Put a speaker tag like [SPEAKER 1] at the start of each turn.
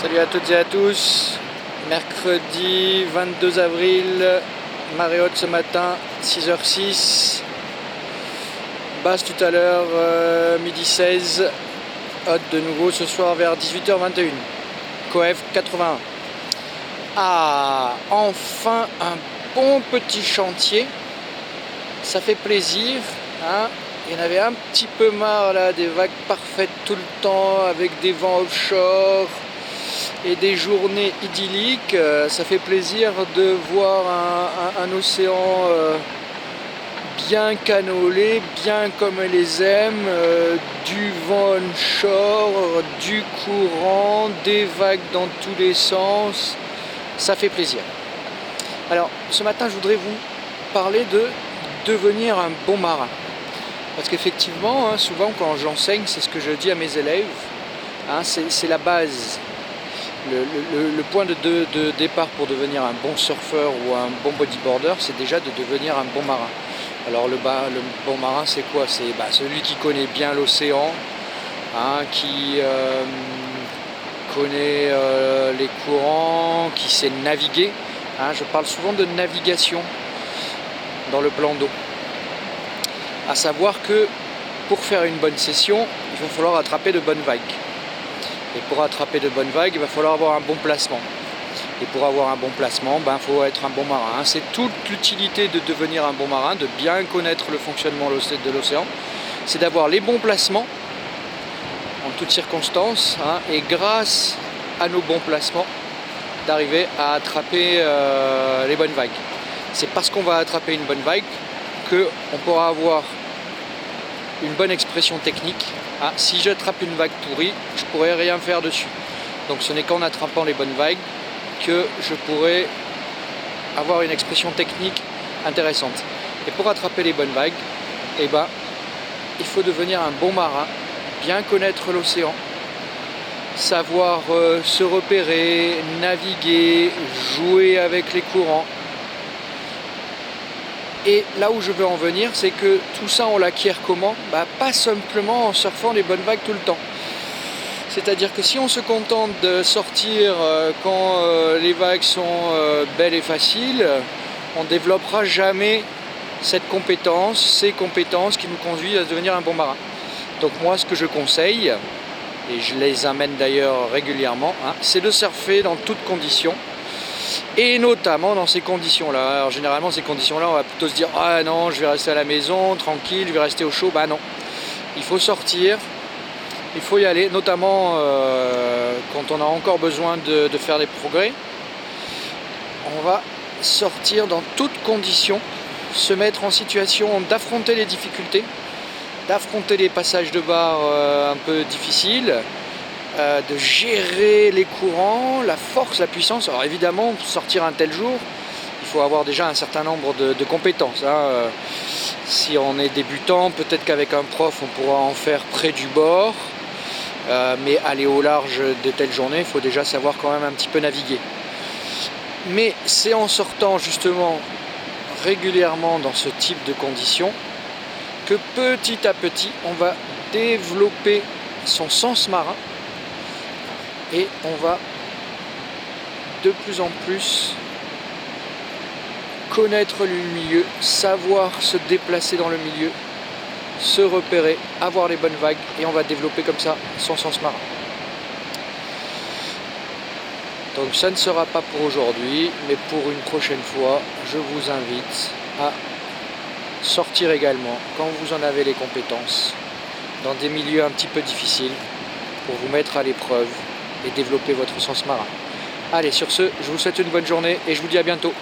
[SPEAKER 1] Salut à toutes et à tous, mercredi 22 avril, marée haute ce matin, 6h06, basse tout à l'heure, midi 16, haute de nouveau ce soir vers 18h21, Coef 81. Ah, enfin un bon petit chantier, ça fait plaisir, hein. Il y en avait un petit peu marre là, des vagues parfaites tout le temps, avec des vents offshore et des journées idylliques. Ça fait plaisir de voir un océan bien cannelé, bien comme elle les aime, du vent onshore, du courant, des vagues dans tous les sens. Ça fait plaisir. Alors ce matin je voudrais vous parler de devenir un bon marin. Parce qu'effectivement, souvent quand j'enseigne, c'est ce que je dis à mes élèves, c'est la base. Le point de départ pour devenir un bon surfeur ou un bon bodyboarder, c'est déjà de devenir un bon marin. Alors le bon marin, c'est quoi? C'est celui qui connaît bien l'océan, qui connaît les courants, qui sait naviguer. Je parle souvent de navigation dans le plan d'eau. À savoir que pour faire une bonne session, il va falloir attraper de bonnes vagues. Et pour attraper de bonnes vagues, il va falloir avoir un bon placement. Et pour avoir un bon placement, il faut être un bon marin. C'est toute l'utilité de devenir un bon marin, de bien connaître le fonctionnement de l'océan. C'est d'avoir les bons placements en toutes circonstances. Et grâce à nos bons placements, d'arriver à attraper les bonnes vagues. C'est parce qu'on va attraper une bonne vague qu'on pourra avoir une bonne expression technique. Si j'attrape une vague pourrie, je pourrais rien faire dessus. Donc ce n'est qu'en attrapant les bonnes vagues que je pourrais avoir une expression technique intéressante. Et pour attraper les bonnes vagues, il faut devenir un bon marin, bien connaître l'océan, savoir se repérer, naviguer, jouer avec les courants. Et là où je veux en venir, c'est que tout ça on l'acquiert comment? Pas simplement en surfant les bonnes vagues tout le temps. C'est-à-dire que si on se contente de sortir quand les vagues sont belles et faciles, on ne développera jamais ces compétences qui nous conduisent à devenir un bon marin. Donc moi ce que je conseille, et je les amène d'ailleurs régulièrement, c'est de surfer dans toutes conditions. Et notamment dans ces conditions-là. Alors généralement ces conditions-là, on va plutôt se dire « Ah non, je vais rester à la maison, tranquille, je vais rester au chaud ». Non, il faut sortir, il faut y aller, notamment quand on a encore besoin de faire des progrès. On va sortir dans toutes conditions, se mettre en situation d'affronter les difficultés, d'affronter les passages de barre un peu difficiles, de gérer les courants, la force, la puissance. Alors évidemment, pour sortir un tel jour, il faut avoir déjà un certain nombre de compétences. Si on est débutant, peut-être qu'avec un prof, on pourra en faire près du bord. Mais aller au large de telles journées, il faut déjà savoir quand même un petit peu naviguer. Mais c'est en sortant justement régulièrement dans ce type de conditions que petit à petit, on va développer son sens marin. Et on va de plus en plus connaître le milieu, savoir se déplacer dans le milieu, se repérer, avoir les bonnes vagues, et on va développer comme ça son sens marin. Donc ça ne sera pas pour aujourd'hui, mais pour une prochaine fois, je vous invite à sortir également, quand vous en avez les compétences, dans des milieux un petit peu difficiles, pour vous mettre à l'épreuve et développer votre sens marin. Allez, sur ce, je vous souhaite une bonne journée et je vous dis à bientôt.